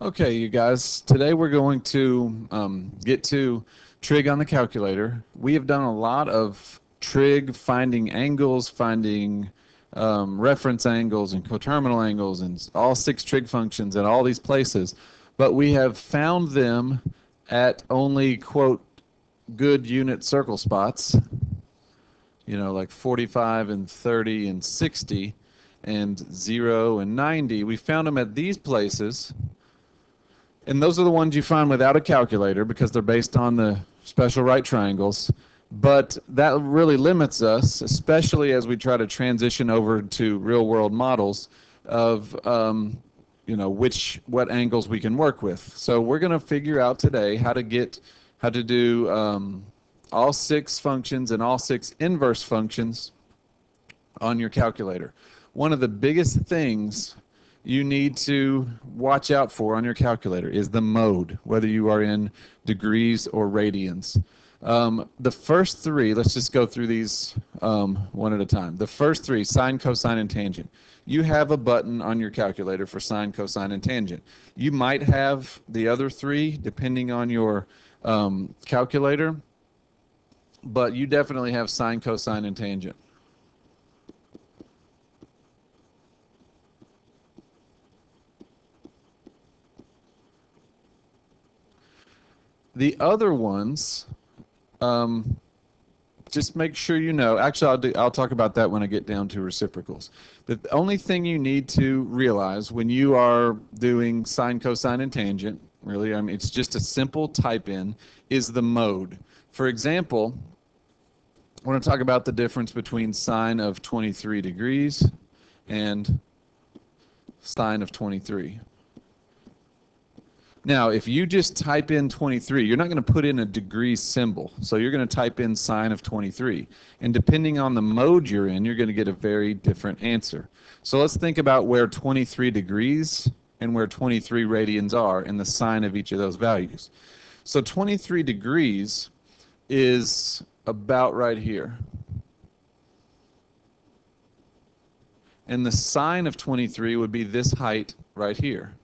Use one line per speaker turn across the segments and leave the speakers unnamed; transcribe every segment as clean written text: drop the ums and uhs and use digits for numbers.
Okay, you guys, today we're going to get to trig on the calculator. We have done a lot of trig, finding angles, finding reference angles and coterminal angles and all 6 trig functions at all these places, but we have found them at only, quote, good unit circle spots, you know, like 45 and 30 and 60 and 0 and 90. We found them at these places. And those are the ones you find without a calculator because they're based on the special right triangles. But that really limits us, especially as we try to transition over to real world models of you know, what angles we can work with. So we're going to figure out today how to do all 6 functions and all 6 inverse functions on your calculator. One of the biggest things you need to watch out for on your calculator is the mode, whether you are in degrees or radians. The first 3, let's just go through these one at a time. The first 3, sine, cosine, and tangent. You have a button on your calculator for sine, cosine, and tangent. You might have the other 3 depending on your calculator, but you definitely have sine, cosine, and tangent. The other ones, just make sure you know. Actually, I'll talk about that when I get down to reciprocals. The only thing you need to realize when you are doing sine, cosine, and tangent, really, I mean, it's just a simple type in, is the mode. For example, I want to talk about the difference between sine of 23 degrees and sine of 23. Now, if you just type in 23, you're not going to put in a degree symbol. So you're going to type in sine of 23. And depending on the mode you're in, you're going to get a very different answer. So let's think about where 23 degrees and where 23 radians are and the sign of each of those values. So 23 degrees is about right here. And the sine of 23 would be this height right here.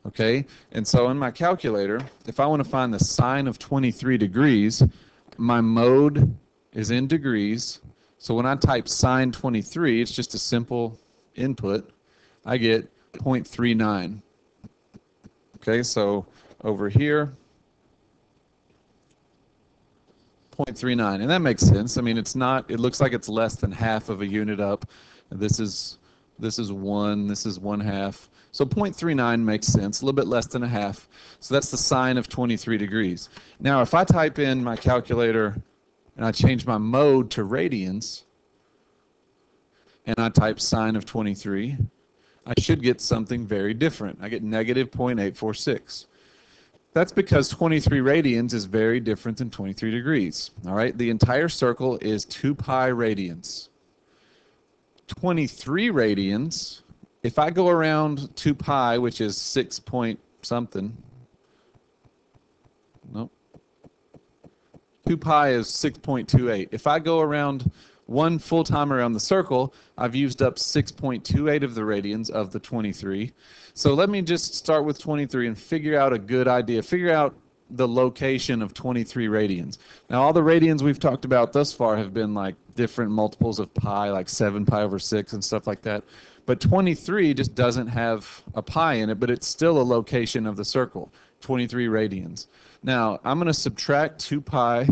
Okay, and so in my calculator, if I want to find the sine of 23 degrees, my mode is in degrees. So when I type sine 23, it's just a simple input. I get 0.39. Okay, so over here, 0.39, and that makes sense. I mean, it's not. It looks like it's less than half of a unit up. This is 1. This is 1/2. So 0.39 makes sense, a little bit less than a half. So that's the sine of 23 degrees. Now, if I type in my calculator and I change my mode to radians, and I type sine of 23, I should get something very different. I get negative 0.846. That's because 23 radians is very different than 23 degrees. All right, the entire circle is 2 pi radians. 23 radians, if I go around 2 pi, which is 6 point something, nope, 2 pi is 6.28. If I go around one full time around the circle, I've used up 6.28 of the radians of the 23. So let me just start with 23 and figure out a good idea. Figure out the location of 23 radians. Now, all the radians we've talked about thus far have been like different multiples of pi, like 7 pi over 6 and stuff like that. But 23 just doesn't have a pi in it, but it's still a location of the circle, 23 radians. Now, I'm going to subtract 2 pi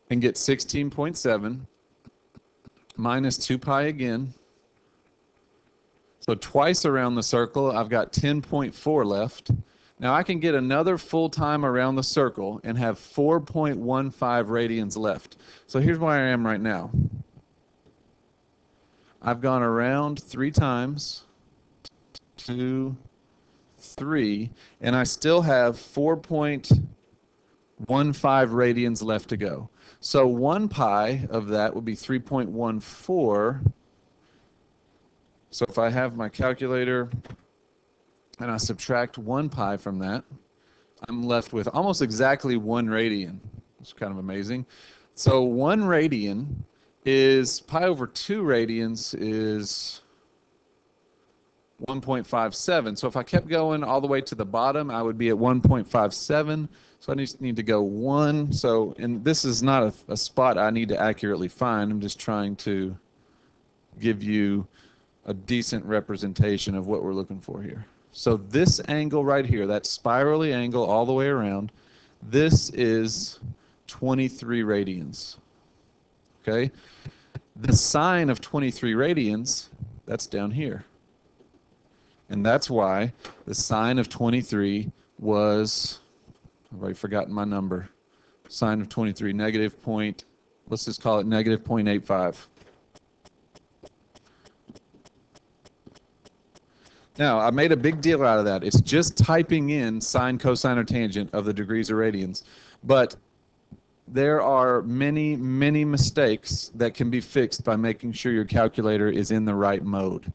and get 16.7 minus 2 pi again. So twice around the circle, I've got 10.4 left. Now I can get another full time around the circle and have 4.15 radians left. So here's where I am right now. I've gone around 3 times, 2, 3, and I still have 4.15 radians left to go. So 1 pi of that would be 3.14. So if I have my calculator and I subtract 1 pi from that, I'm left with almost exactly 1 radian. It's kind of amazing. So 1 radian is pi over 2 radians is 1.57. So if I kept going all the way to the bottom, I would be at 1.57. So I just need to go 1. So, and this is not a spot I need to accurately find. I'm just trying to give you a decent representation of what we're looking for here. So this angle right here, that spirally angle all the way around, this is 23 radians. Okay? The sine of 23 radians, that's down here. And that's why the sine of 23 was, I've already forgotten my number, sine of 23, negative point, let's just call it negative 0.85. Now, I made a big deal out of that. It's just typing in sine, cosine, or tangent of the degrees or radians. But there are many, many mistakes that can be fixed by making sure your calculator is in the right mode.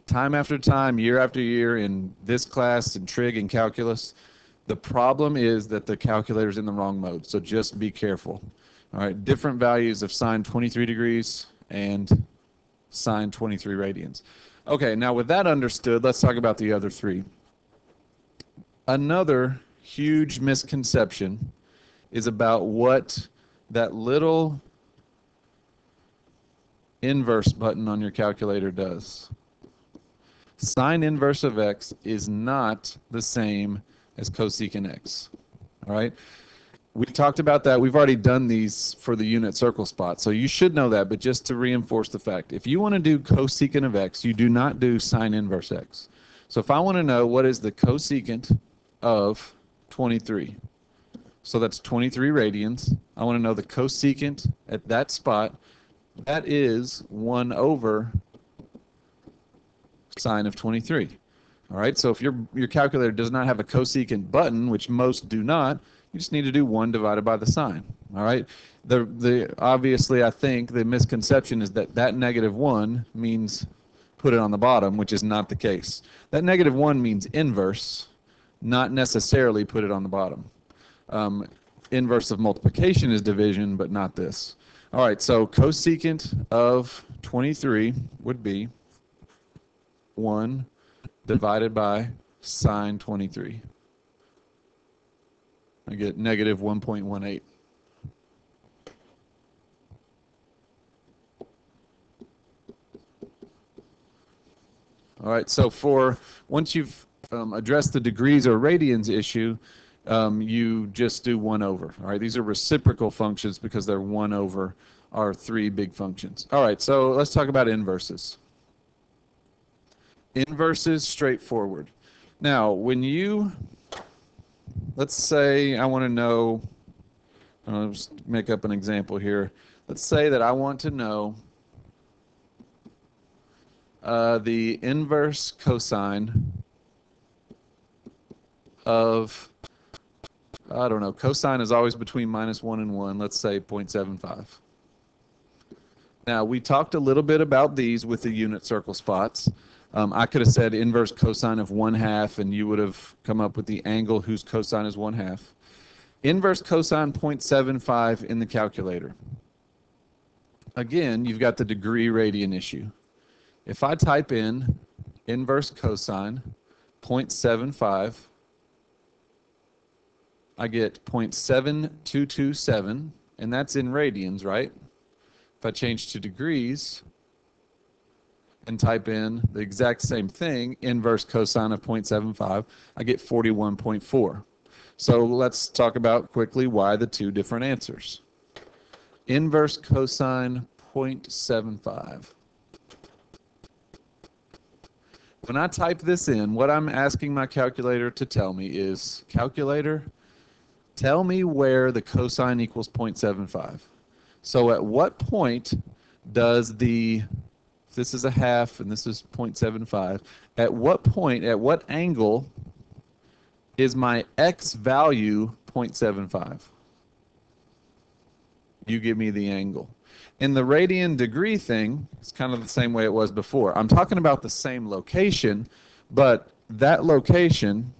Time after time, year after year, in this class, in trig and calculus, the problem is that the calculator's in the wrong mode. So just be careful. All right, different values of sine 23 degrees and sine 23 radians. Okay, now with that understood, let's talk about the other three. Another huge misconception is about what that little inverse button on your calculator does. Sine inverse of x is not the same as cosecant x. All right? We talked about that. We've already done these for the unit circle spot, so you should know that, but just to reinforce the fact, if you want to do cosecant of x, you do not do sine inverse x. So if I want to know what is the cosecant of 23, so that's 23 radians, I want to know the cosecant at that spot, that is 1 over sine of 23. All right, so if your calculator does not have a cosecant button, which most do not, you just need to do 1 divided by the sine. All right. Obviously, I think the misconception is that negative 1 means put it on the bottom, which is not the case. That negative 1 means inverse, not necessarily put it on the bottom. Inverse of multiplication is division, but not this. All right. So cosecant of 23 would be 1 divided by sine 23. I get negative 1.18. All right, so once you've addressed the degrees or radians issue, you just do 1 over. All right, these are reciprocal functions because they're 1 over our 3 big functions. All right, so let's talk about inverses. Inverses, straightforward. Now, let's say I want to know, I'll just make up an example here. Let's say that I want to know the inverse cosine of, I don't know, cosine is always between -1 and 1, let's say 0.75. Now, we talked a little bit about these with the unit circle spots. I could have said inverse cosine of 1/2, and you would have come up with the angle whose cosine is 1/2. Inverse cosine 0.75 in the calculator. Again, you've got the degree radian issue. If I type in inverse cosine 0.75, I get 0.7227, and that's in radians, right? If I change to degrees and type in the exact same thing, inverse cosine of 0.75, I get 41.4. So let's talk about quickly why the two different answers. Inverse cosine 0.75. When I type this in, what I'm asking my calculator to tell me is, calculator, tell me where the cosine equals 0.75. So at what point does if this is 1/2 and this is 0.75, at what point, at what angle is my x value 0.75? You give me the angle. In the radian degree thing, it's kind of the same way it was before. I'm talking about the same location, but that location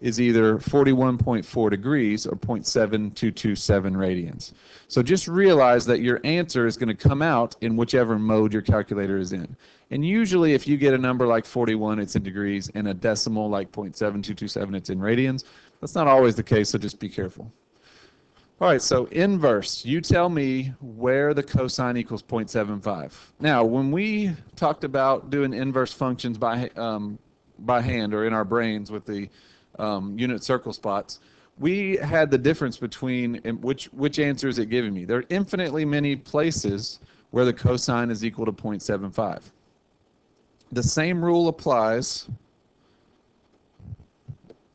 is either 41.4 degrees or 0.7227 radians. So just realize that your answer is going to come out in whichever mode your calculator is in. And usually if you get a number like 41, it's in degrees, and a decimal like 0.7227, it's in radians. That's not always the case, so just be careful. All right, so inverse. You tell me where the cosine equals 0.75. Now, when we talked about doing inverse functions by hand or in our brains with the unit circle spots, we had the difference between which answer is it giving me. There are infinitely many places where the cosine is equal to 0.75. The same rule applies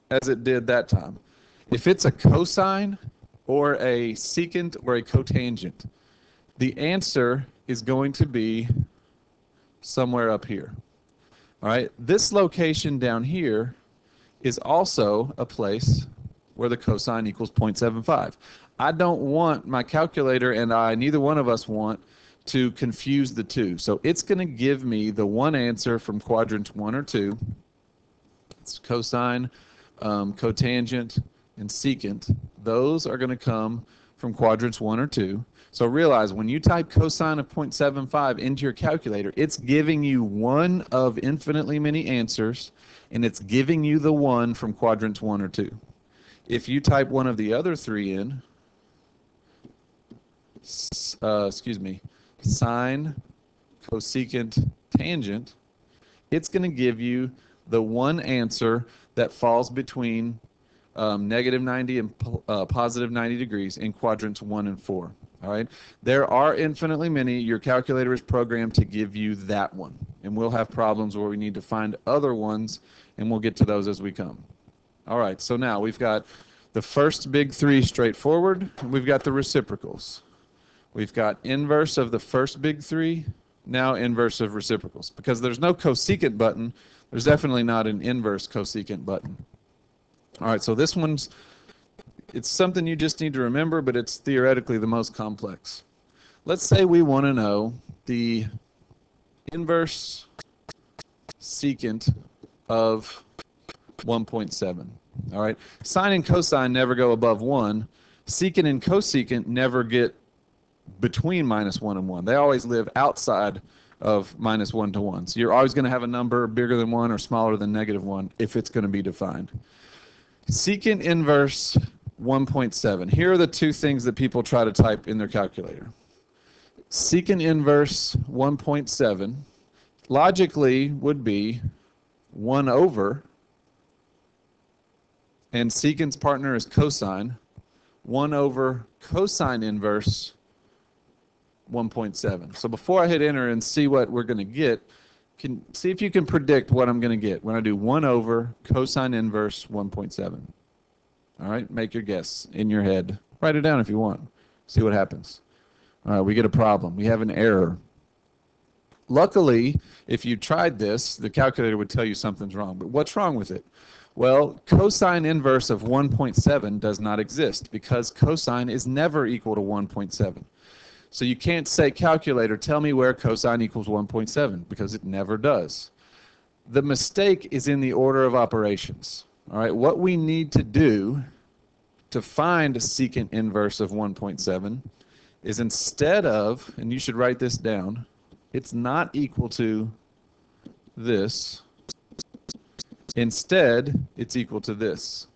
as it did that time. If it's a cosine or a secant or a cotangent, the answer is going to be somewhere up here. All right, this location down here is also a place where the cosine equals 0.75. I don't want my calculator, and neither one of us want to confuse the two. So it's going to give me the one answer from quadrant 1 or 2. It's cosine, cotangent, and secant. Those are going to come from quadrants 1 or 2. So realize when you type cosine of 0.75 into your calculator, it's giving you one of infinitely many answers, and it's giving you the one from quadrants 1 or 2. If you type one of the other three in, sine, cosecant, tangent, it's going to give you the one answer that falls between negative 90 and positive 90 degrees in quadrants 1 and 4. All right. There are infinitely many. Your calculator is programmed to give you that one. And we'll have problems where we need to find other ones, and we'll get to those as we come. All right. So now we've got the first big three straightforward. We've got the reciprocals. We've got inverse of the first big three, now inverse of reciprocals. Because there's no cosecant button, there's definitely not an inverse cosecant button. All right, so this one's, it's something you just need to remember, but it's theoretically the most complex. Let's say we want to know the inverse secant of 1.7. All right, sine and cosine never go above 1. Secant and cosecant never get between -1 and 1. They always live outside of -1 to 1. So you're always going to have a number bigger than 1 or smaller than -1 if it's going to be defined. Secant inverse 1.7. Here are the two things that people try to type in their calculator. Secant inverse 1.7 logically would be 1 over, and secant's partner is cosine, 1 over cosine inverse 1.7. So before I hit enter and see what we're going to get, see if you can predict what I'm going to get when I do 1 over cosine inverse 1.7. All right, make your guess in your head. Write it down if you want. See what happens. All right, we get a problem. We have an error. Luckily, if you tried this, the calculator would tell you something's wrong. But what's wrong with it? Well, cosine inverse of 1.7 does not exist because cosine is never equal to 1.7. So you can't say, calculator, tell me where cosine equals 1.7, because it never does. The mistake is in the order of operations. All right, what we need to do to find a secant inverse of 1.7 is instead of, and you should write this down, it's not equal to this. Instead, it's equal to this.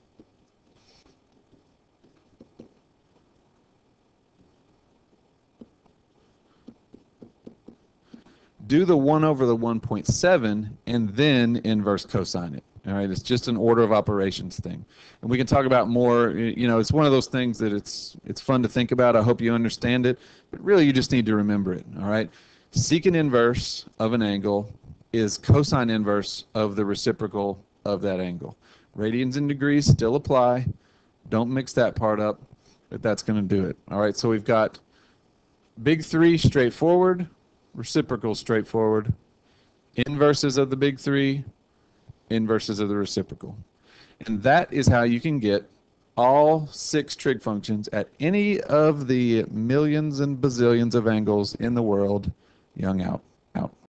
Do the 1 over the 1.7 and then inverse cosine it. All right, it's just an order of operations thing. And we can talk about more, you know, it's one of those things that it's fun to think about. I hope you understand it, but really you just need to remember it. All right, secant inverse of an angle is cosine inverse of the reciprocal of that angle. Radians and degrees still apply. Don't mix that part up, but that's going to do it. All right, so we've got big three straightforward, reciprocal straightforward, inverses of the big three, inverses of the reciprocal. And that is how you can get all 6 trig functions at any of the millions and bazillions of angles in the world, young out.